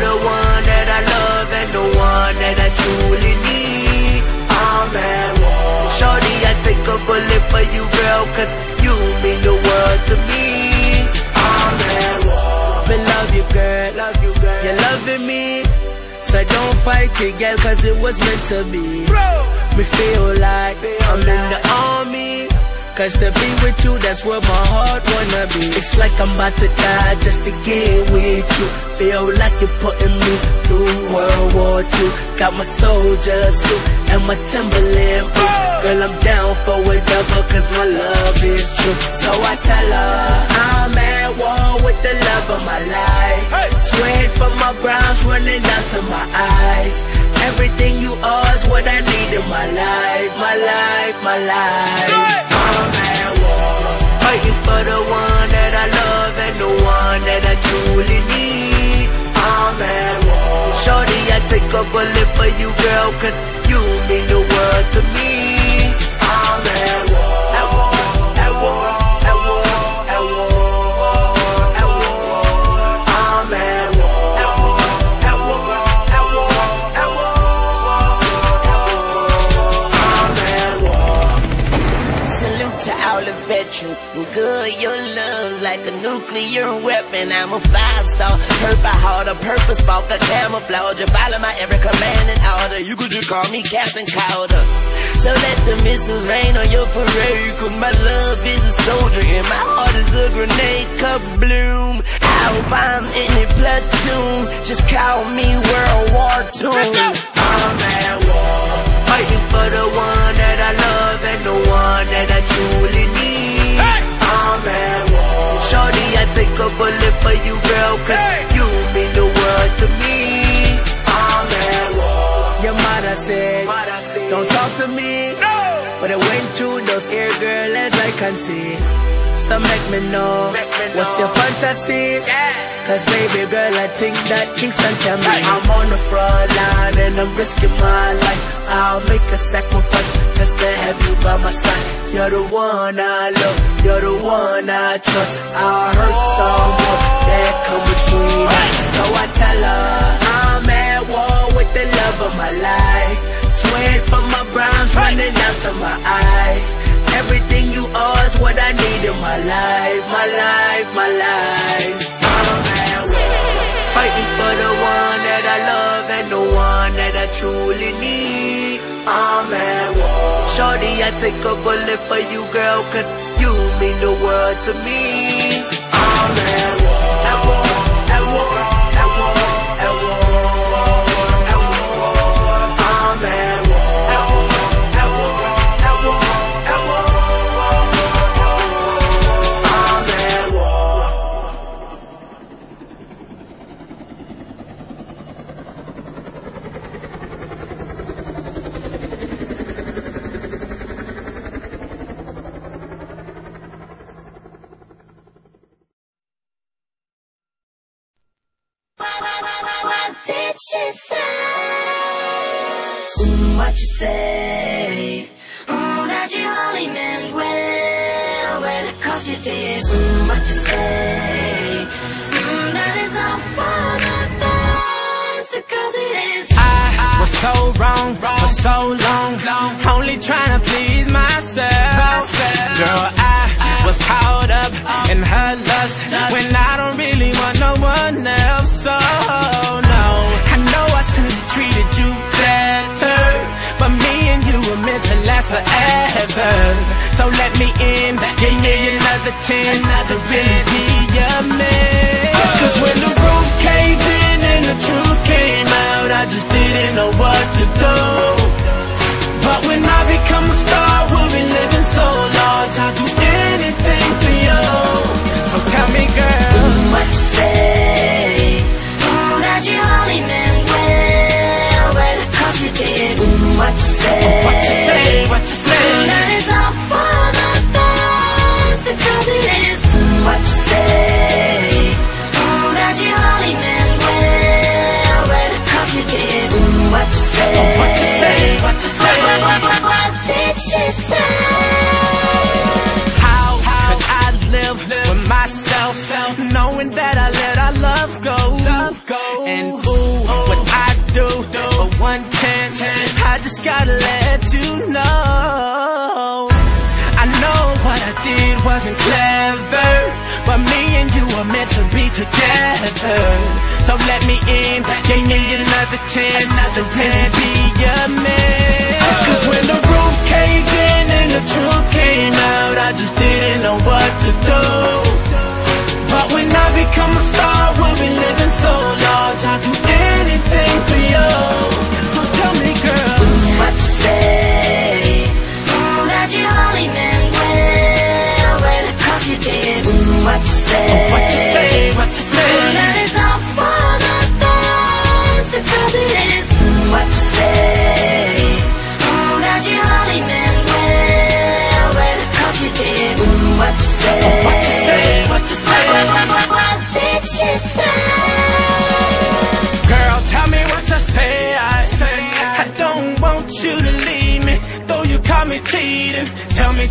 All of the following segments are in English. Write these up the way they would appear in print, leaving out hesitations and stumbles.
the one that I love and the one that I truly need. I'm at war. Shorty, I take a bullet for you, girl, cause you mean the world to me. I'm at war. I love you, girl. You're loving me. So don't fight it, girl, cause it was meant to be. Me feel like I'm in the army, cause to be with you, that's where my heart wanna be. It's like I'm about to die just to get with you. Feel like you're putting me through World War II. Got my soldier suit and my Timberland boots. Girl, I'm down for whatever, cause my love is true. So I tell her, I'm at war with the love of my life. Sweat from my brows running down to my eyes. Everything you are is what I need in my life, my life, my life. I'm at war, fighting for the one that I love and the one that I truly need. I'm at war. Shorty, I take a bullet for you, girl, cause you mean the world to me. I'm at war, at war, at war, at war, at war, at war. I'm at war, at war, at war, at war, at war, I'm at war. Salute to all the veterans. Good, your love's like a nuclear weapon. I'm a 5-star, purple heart, a purple spark, a camouflage. You follow my every command and order. You could just call me Captain Calder. So let the missiles rain on your parade, cause my love is a soldier and my heart is a grenade. Kabloom, I'm in a platoon. Just call me World War II. I'm at war, fighting for the one that I love and the one that I truly need. I'm at war. Shorty, I take a bullet for you, girl, cause you mean the world to me. I'm at war. Your mother said, don't talk to me, but I went through those air, girl, as I can see. So make me know what's your fantasy. Cause baby girl, I think that Kingston can be. I'm on the front line and I'm risking my life. I'll make a sacrifice just to have you by my side. You're the one I love, you're the one I trust. I'll hurt someone that come between us. So I tell her, I'm at war with the love of my life. Sweat from my brows running down to my eyes. Everything you are is what I need in my life, my life, my life. I'm at war, fighting for the one that I love and the one that I truly need. I'm at war. Shorty, I take a bullet for you, girl, cause you mean the world to me. I'm at war, at war, at war, at war, at war, at war. I'm at war, at war, at war, at war, at war. I'm at war. What did she say? What you say? That you only meant well, cause you did. What you say? That it's all for the best, because it is. I was so wrong for so long, only trying to please myself. Girl, I was caught up in her lust when I don't really want no one else. So no, I know I should have treated you better, but me and you were meant to last forever. So let me in, give me another chance to really be your man. Cause when the roof caved in and the truth came out, I just didn't know what to do. But when I become a star, we'll be living so large, I'll do anything for you. So tell me, girl, what you say? That you only meant well, cause you did. What you say? What you say? What you say? That it's all for the best, because it is. What you say? That you only meant well, cause you did. What you say? What you say? What you say? What did she say? How could I live with myself, knowing that I let our love go? And ooh, just gotta let you know. I know what I did wasn't clever, but me and you were meant to be together. So let me in, give me another chance to really be your man. Cause when the roof caved in and the truth came out, I just didn't know what to do. But when I become a star, we'll be living so large, I'll do anything for you. So tell me, girl, what you say, that you only meant well, cause you did. What you say, what you say, what you say, that it's all for the best, because it is. What you say, that you only meant well, cause you did. What you say, what you say, what you say, what did she say? Girl, tell me what you say. I don't want you to leave me, though you call me cheating. Tell me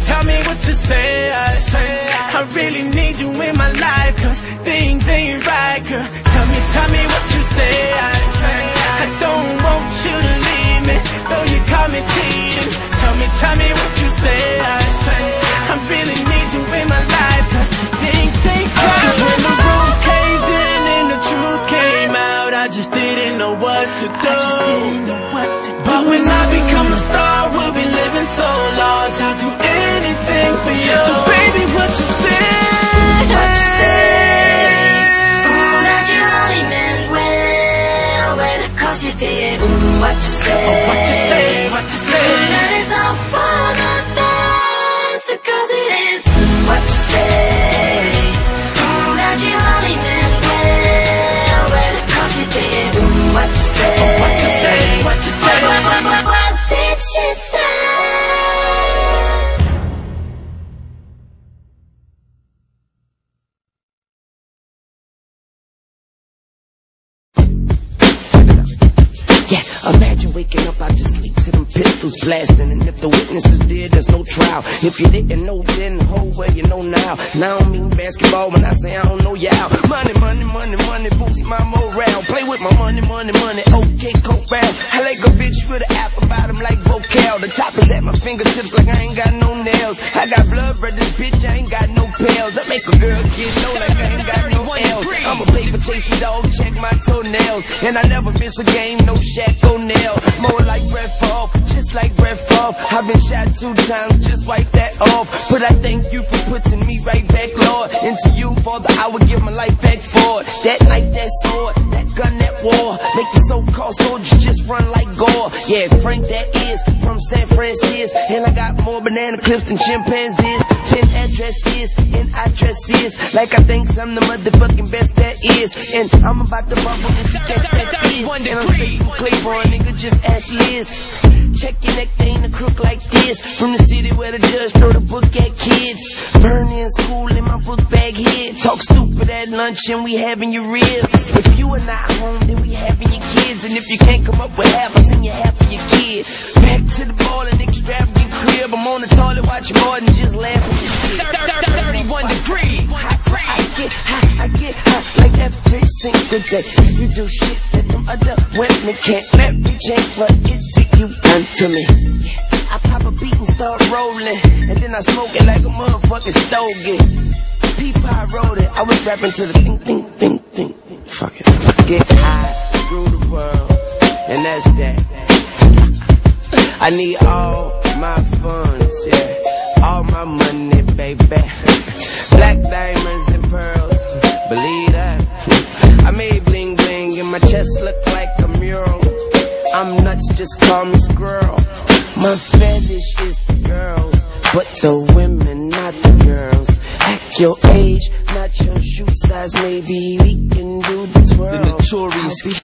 what you say. I really need you in my life, cause things ain't right, girl. Tell me what you say. I don't want you to leave me, though you call me cheating. Tell me what you say. I really need you in my life, cause things ain't right. Cause when the roof caved in and the truth came out, I just didn't know what to do. But when I become a star, we'll be living so large, I'll do anything for you. So baby, what you say? What you say? That you only meant well, cause you did. What you say? What you say? What you say? That it's all for the best, cause it is. What you say? That you only meant well, cause you did. What you say? What you say? What you say? What did she say? Yeah, imagine waking up out your sleep to them pistols blasting. And if the witness is dead, there's no trial. If you didn't know then, hold where you know now. Now I don't mean basketball when I say I don't know y'all. Money, money, money, money boosts my morale. Play with my money, money, money, okay, coke round. I like a bitch with an apple bottom like vocal. The top is at my fingertips like I ain't got no nails. I got blood red, this bitch, I ain't got no pills. I make a girl get low like I ain't got no L's. I'm a paper chasing dog, check my toenails. And I never miss a game, no Shaq O'Neal. More like Brett Favre, just like Brett Favre. I've been shot 2 times, just wipe that off. But I thank you for putting me right back, Lord. Into you, Father, I would give my life back for it. That knife, that sword, that gun, that war. Make the so-called soldiers just run like Gore. Yeah, Frank, that is from San Francisco. And I got more banana clips than chimpanzees. 10 addresses and addresses. Like I think I'm the motherfucking best that is. And I'm about to bubble and she catch that is. And I'm straight from Claiborne, nigga, just ask Liz. Check your neck, they ain't a crook like this. From the city where the judge throw the book at kids. Burn in school in my book bag here. Talk stupid at lunch and we having your ribs. If you are not home, then we having your kids. And if you can't come up with half, I send you half of your kid. Back to the ball and extravagant crib. I'm on the toilet watching more than just laughing at shit. 31 degrees. I get high like every single day. You do shit that them other women can't. Let me change what is it you done to me. I pop a beat and start rolling, and then I smoke it like a motherfucking stogie. P-Pie wrote it, I was rapping to the think. Fuck it. Get high, rule the world, and that's that. I need all my funds, yeah, all my money, baby. Black diamonds and pearls, believe that. I made bling bling and my chest look like a mural. I'm nuts, just call me squirrel. My fetish is the girls, but the women, not the girls. Act your age, not your shoe size, maybe we can do the twirl. The notorious